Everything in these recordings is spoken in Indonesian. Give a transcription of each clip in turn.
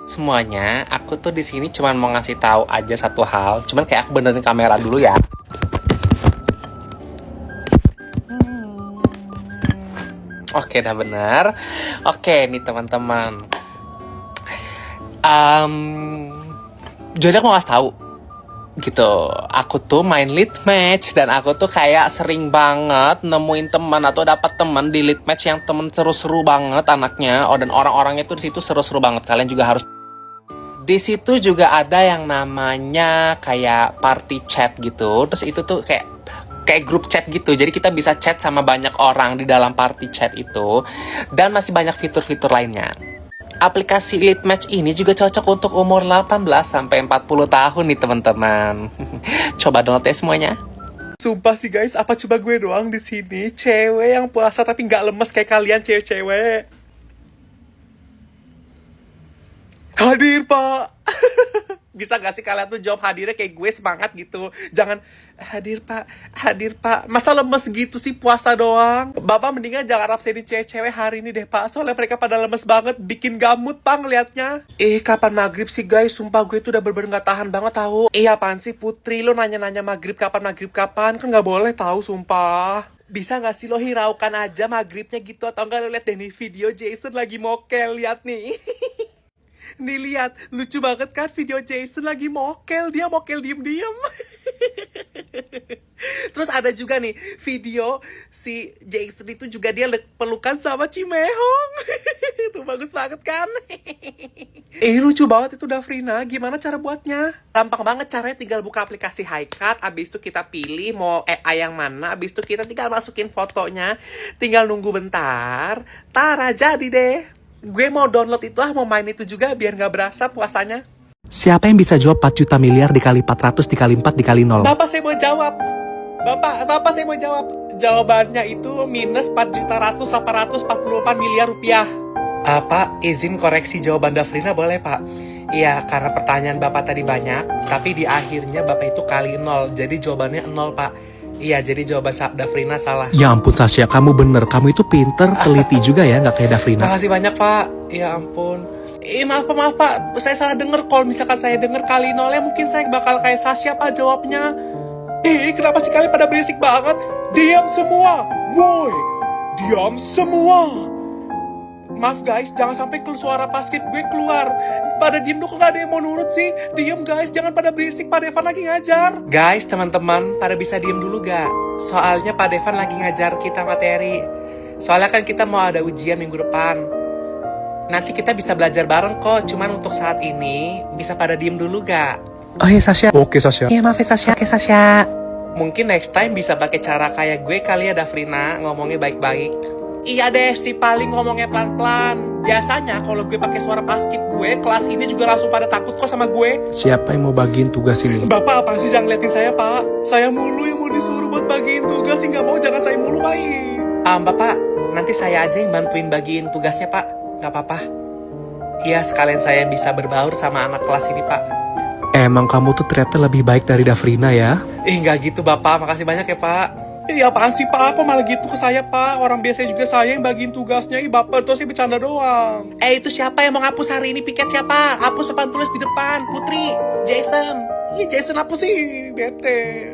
Semuanya, aku tuh di sini cuman mau ngasih tahu aja satu hal. Cuman kayak aku benerin kamera dulu ya. Oke, udah bener. Oke, nih teman-teman. Jadi aku mau kasih tahu gitu. Aku tuh main lead match dan aku tuh kayak sering banget nemuin teman atau dapat teman di lead match yang temen seru-seru banget anaknya. Oh, dan orang-orangnya tuh di situ seru-seru banget. Kalian juga harus. Di situ juga ada yang namanya kayak party chat gitu. Terus itu tuh kayak grup chat gitu. Jadi kita bisa chat sama banyak orang di dalam party chat itu. Dan masih banyak fitur-fitur lainnya. Aplikasi Lead Match ini juga cocok untuk umur 18 sampai 40 tahun nih teman-teman. Coba download ya semuanya. Sumpah sih guys, apa coba gue doang di sini cewek yang puasa tapi nggak lemes kayak kalian cewek-cewek. Hadir pak. Bisa gak sih kalian tuh jawab hadirnya kayak gue semangat gitu. Jangan hadir pak. Masa lemes gitu sih puasa doang. Bapak mendingan jangan absenin cewek-cewek hari ini deh pak. Soalnya mereka pada lemes banget, bikin gamut pak ngeliatnya. Kapan maghrib sih guys? Sumpah gue tuh udah bener-bener gak tahan banget tahu. Apaan sih Putri? Lo nanya-nanya maghrib kapan? Kan gak boleh tahu sumpah. Bisa gak sih lo hiraukan aja maghribnya gitu? Atau enggak lo liat deh nih video Jason lagi mokel, lihat nih. Nih lihat, lucu banget kan video Jason lagi mokel, dia mokel diem-diem. Terus ada juga nih video si Jason itu juga dia pelukan sama Cimehong. Itu bagus banget kan? Lucu banget itu Dafrina, gimana cara buatnya? Gampang banget caranya, tinggal buka aplikasi HiCut, abis itu kita pilih mau AI yang mana, abis itu kita tinggal masukin fotonya, tinggal nunggu bentar, tara jadi deh. Gue mau download itu mau main itu juga biar gak berasa puasanya. Siapa yang bisa jawab 4 juta miliar dikali 400 dikali 4 dikali 0? Bapak saya mau jawab. Bapak saya mau jawab. Jawabannya itu minus 4.100.844 miliar rupiah. Pak, izin koreksi jawaban Dafrina boleh pak? Iya, karena pertanyaan bapak tadi banyak, tapi di akhirnya bapak itu kali 0, jadi jawabannya 0 pak. Iya, jadi jawaban Dafrina salah. Ya ampun Sasha, kamu bener. Kamu itu pinter, teliti juga ya, nggak kayak Dafrina. Makasih banyak pak. Ya ampun. Maaf pak. Saya salah denger. Kalau misalkan saya denger kali 0-nya mungkin saya bakal kayak Sasha pak jawabnya. Kenapa sih kalian pada berisik banget? Diam semua. Woi, diam semua. Maaf guys, jangan sampai suara paskib gue keluar. Pada diem dong, kok gak ada yang mau nurut sih? Diem guys, jangan pada berisik, Pak Devan lagi ngajar. Guys, teman-teman, pada bisa diem dulu gak? Soalnya Pak Devan lagi ngajar kita materi. Soalnya kan kita mau ada ujian minggu depan. Nanti kita bisa belajar bareng kok, cuman untuk saat ini bisa pada diem dulu gak? Oh iya Sasha. Oke Sasha. Iya maaf ya Sasha. Oke Sasha. Mungkin next time bisa pakai cara kayak gue kali ya Dafrina, ngomongnya baik-baik. Iya deh, si paling ngomongnya pelan-pelan. Biasanya kalau gue pakai suara paskib gue, kelas ini juga langsung pada takut kok sama gue. Siapa yang mau bagiin tugas ini? Bapak apa sih jangan liatin saya pak? Saya mulu yang mau disuruh buat bagiin tugas sih, nggak mau, jangan saya mulu pak. Bapak, nanti saya aja yang bantuin bagiin tugasnya pak, nggak apa-apa. Iya, sekalian saya bisa berbaur sama anak kelas ini pak. Emang kamu tuh ternyata lebih baik dari Dafrina ya? Nggak gitu bapak, makasih banyak ya pak. Apaan sih pak, kok malah gitu ke saya pak? Orang biasanya juga saya yang bagiin tugasnya. Bapak tuh sih bercanda doang. Itu siapa yang mau ngapus hari ini piket siapa? Hapus papan tulis di depan. Putri, Jason. Jason hapus sih, bete.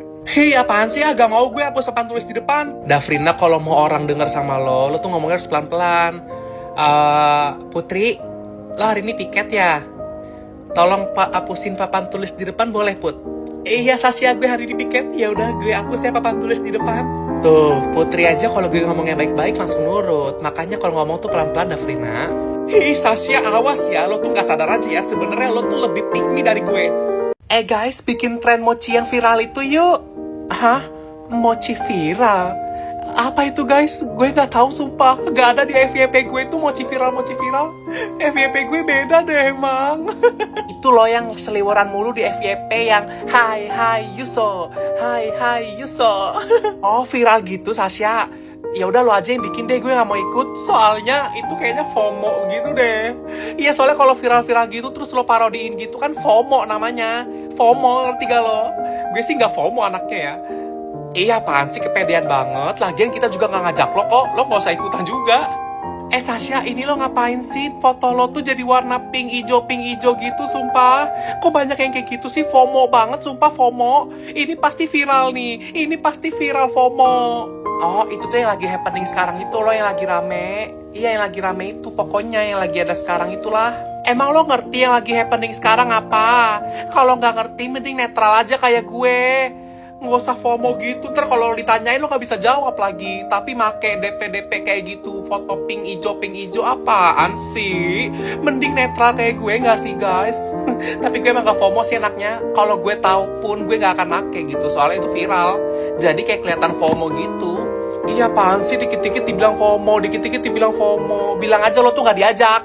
Apaan sih, gak mau gue hapus papan tulis di depan. Dafrina, kalau mau orang denger sama lo tuh ngomongnya harus pelan-pelan. Putri, lo hari ini piket ya? Tolong pak hapusin papan tulis di depan boleh Put? Iya Sasha, gue hari ini piket. Ya udah gue hapus ya papan tulis di depan. Tuh, Putri aja kalau gue ngomongnya baik-baik langsung nurut. Makanya kalau ngomong tuh pelan-pelan Dafrina. Sasha, awas ya, lo tuh gak sadar aja ya, sebenarnya lo tuh lebih pick me dari gue. Guys, bikin tren mochi yang viral itu yuk. Hah? Mochi viral? Apa itu guys? Gue gak tahu sumpah. Gak ada di FYP gue tuh mochi viral. FYP gue beda deh emang. Itu loh yang seliweran mulu di FYP yang Hai Yuso. Oh viral gitu Sasha. Ya udah lo aja yang bikin deh, gue gak mau ikut. Soalnya itu kayaknya FOMO gitu deh. Iya, soalnya kalau viral-viral gitu terus lo parodiin gitu kan FOMO namanya. FOMO, ngerti gak lo? Gue sih gak FOMO anaknya ya. Apaan sih, kepedean banget. Lagian kita juga gak ngajak lo kok. Lo gak usah ikutan juga. Sasha, ini lo ngapain sih? Foto lo tuh jadi warna pink ijo gitu, sumpah. Kok banyak yang kayak gitu sih? FOMO banget, sumpah FOMO. Ini pasti viral nih. Ini pasti viral FOMO. Oh, itu tuh yang lagi happening sekarang itu loh, yang lagi rame. Iya, yang lagi rame itu pokoknya, yang lagi ada sekarang itulah. Emang lo ngerti yang lagi happening sekarang apa? Kalau nggak ngerti, mending netral aja kayak gue. Nggak usah FOMO gitu, ntar kalau lo ditanyain lo nggak bisa jawab lagi. Tapi make DP kayak gitu, foto pink ijo apaan sih? Mending netral kayak gue nggak sih guys? Tapi gue emang gak FOMO sih enaknya. Kalau gue tahu pun gue nggak akan make gitu, soalnya itu viral. Jadi kayak kelihatan FOMO gitu. Iya apaan sih, dikit-dikit dibilang FOMO, dikit-dikit dibilang FOMO. Bilang aja lo tuh nggak diajak.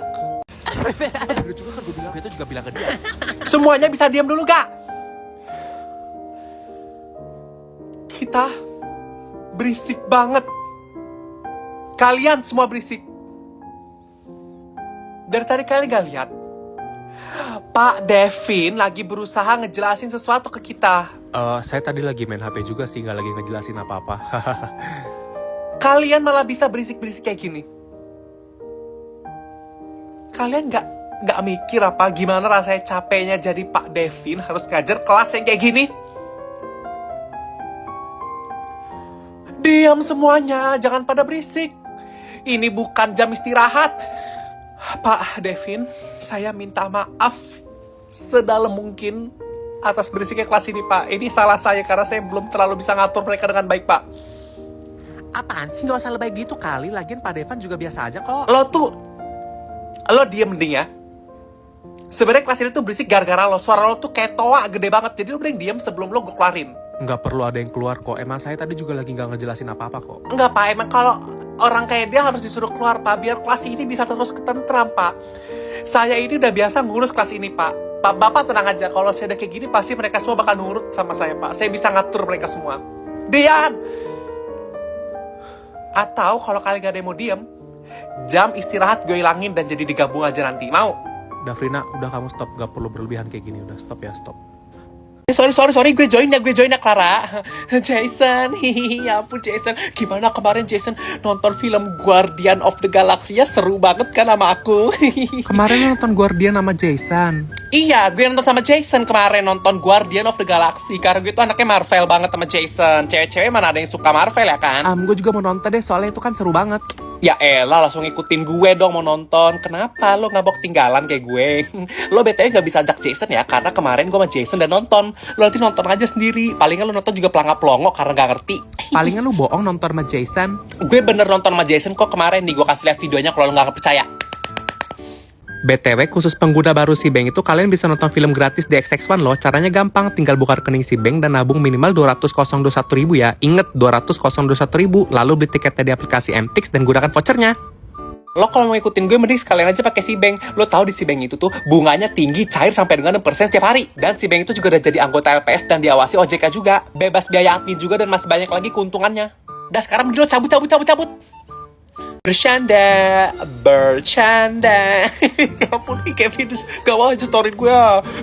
Gue juga bilang ke dia. Semuanya bisa diam dulu gak? Kita berisik banget. Kalian semua berisik. Dari tadi kalian gak lihat? Pak Devin lagi berusaha ngejelasin sesuatu ke kita. Saya tadi lagi main HP juga sih, nggak lagi ngejelasin apa-apa. Kalian malah bisa berisik-berisik kayak gini. Kalian gak mikir apa gimana rasanya capeknya jadi Pak Devin harus ngajar kelas yang kayak gini? Diam semuanya, jangan pada berisik. Ini bukan jam istirahat. Pak Devin, saya minta maaf sedalam mungkin atas berisiknya kelas ini, Pak. Ini salah saya karena saya belum terlalu bisa ngatur mereka dengan baik, Pak. Apaan sih, nggak usah lebay gitu kali. Lagian Pak Devan juga biasa aja kok. Lo diem mending ya. Sebenarnya kelas ini tuh berisik gara-gara lo. Suara lo tuh kayak toa gede banget. Jadi lo mending diem sebelum lo gue keluarin. Nggak perlu ada yang keluar kok. Emang saya tadi juga lagi nggak ngejelasin apa-apa kok. Enggak, Pak. Emang kalau orang kayak dia harus disuruh keluar, Pak. Biar kelas ini bisa terus ketentram, Pak. Saya ini udah biasa ngurus kelas ini, Pak. Pak, Bapak tenang aja. Kalau saya udah kayak gini, pasti mereka semua bakal nurut sama saya, Pak. Saya bisa ngatur mereka semua. Diam! Atau kalau kalian gak ada yang mau diem, jam istirahat gue hilangin dan jadi digabung aja nanti. Mau? Davrina, udah kamu stop. Gak perlu berlebihan kayak gini. Udah stop ya, stop. Sorry, gue join ya Clara. Jason, ya ampun Jason. Gimana kemarin Jason nonton film Guardian of the Galaxy ya? Seru banget kan sama aku. Kemarin nonton Guardian sama Jason. Iya, gue nonton sama Jason kemarin, nonton Guardian of the Galaxy. Karena gue tuh anaknya Marvel banget sama Jason. Cewek-cewek mana ada yang suka Marvel ya kan? Gue juga mau nonton deh, soalnya itu kan seru banget. Ya elah, langsung ikutin gue dong mau nonton. Kenapa lo nggak mau ketinggalan kayak gue? Lo BTW gak bisa ajak Jason ya, karena kemarin gue sama Jason udah nonton. Lo nanti nonton aja sendiri. Palingan lo nonton juga pelangap-pelongo karena gak ngerti. Palingan lu bohong nonton sama Jason. Gue bener nonton sama Jason kok kemarin nih. Gue kasih lihat videonya kalau lo gak percaya. BTW, khusus pengguna baru Si Bank itu kalian bisa nonton film gratis di XX1 loh. Caranya gampang, tinggal buka rekening Si Bank dan nabung minimal 200.021.000 ya. Ingat, 200.021.000, lalu beli tiketnya di aplikasi MTix dan gunakan vouchernya. Lo kalau mau ikutin gue mending sekalian aja pakai Si Bank. Lo tahu di Si Bank itu tuh bunganya tinggi, cair sampai dengan 6% setiap hari. Dan Si Bank itu juga udah jadi anggota LPS dan diawasi OJK juga. Bebas biaya admin juga dan masih banyak lagi keuntungannya. Dah sekarang mending lo cabut. Bercanda. Ya ampun nih Kevin, gak mau aja story gue.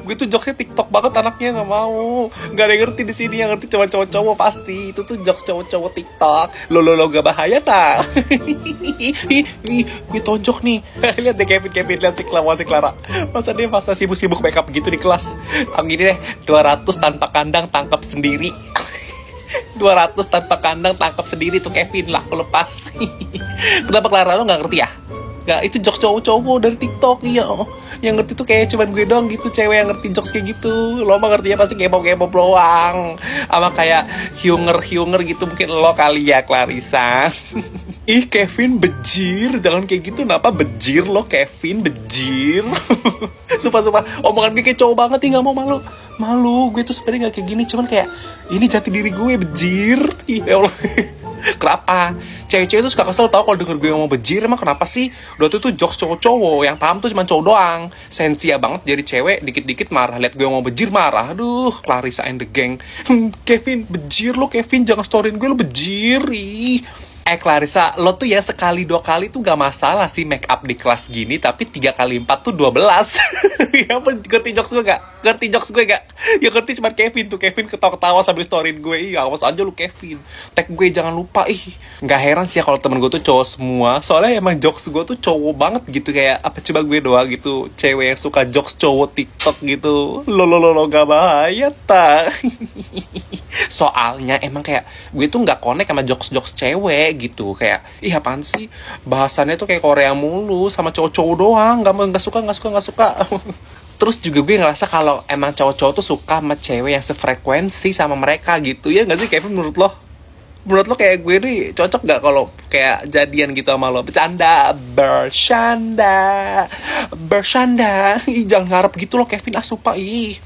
Gue tuh jokesnya TikTok banget anaknya, gak mau. Gak ada yang ngerti di sini, yang ngerti cuma cowok-cowok pasti. Itu tuh jokes cowok-cowok TikTok. Lo gak bahaya tak? Gue tonjok nih. Lihat deh Kevin, lihat si Clara. Masa sibuk-sibuk makeup gitu di kelas. Gini deh, 200 tanpa kandang tangkap sendiri. 200 tanpa kandang tangkap sendiri tuh Kevin lah, aku lepas. Kenapa Clara lo gak ngerti ya? Gak, itu jokes cowok-cowok dari TikTok, iya. Yang ngerti tuh kayak cuman gue doang gitu, cewek yang ngerti jokes kayak gitu. Lo mah ngertinya pasti K-pop doang. Sama kayak Hyunger gitu, mungkin lo kali ya Clarissa. Ih Kevin bejir, jangan kayak gitu. Kenapa bejir lo Kevin, bejir. Sumpah, omongan gue kayak cowok banget nih, gak mau malu, gue tuh sebenarnya gak kayak gini, cuman kayak ini jati diri gue bejir. Ya Allah. Kenapa? Cewek-cewek tuh suka kesel tau kalau denger gue ngomong bejir. Emang kenapa sih? Udah tuh jokes cowok-cowok, yang paham tuh cuma cowok doang. Sensia banget jadi cewek, dikit-dikit marah. Lihat gue ngomong bejir marah. Aduh, Clarissa and the gang. Kevin, bejir lo Kevin, jangan storyin gue lo bejir. Ih. Clarissa, lo tuh ya sekali 2 kali tuh gak masalah sih make up di kelas gini, tapi 3 kali 4 tuh 12. Ya apa, ngerti jokes gue gak? Ngerti jokes gue gak? Ya ngerti cuma Kevin tuh, Kevin ketawa-ketawa sambil storyin gue. Ih, awas aja lu Kevin. Tag gue jangan lupa. Ih, gak heran sih ya kalau temen gue tuh cowok semua. Soalnya emang jokes gue tuh cowok banget gitu. Kayak apa coba gue doang gitu, cewek yang suka jokes cowok TikTok gitu. Lo gak bahaya tak? Soalnya emang kayak gue tuh gak connect sama jokes-jokes cewek gitu. Kayak ih apaan sih, bahasannya tuh kayak Korea mulu sama cowok-cowok doang. Gak suka. Terus juga gue ngerasa kalau emang cowok-cowok tuh suka sama cewek yang sefrekuensi sama mereka gitu. Ya gak sih Kevin, menurut lo? Menurut lo kayak gue nih cocok gak kalau kayak jadian gitu sama lo? Bercanda. Ih, jangan ngarep gitu lo Kevin, sumpah ih.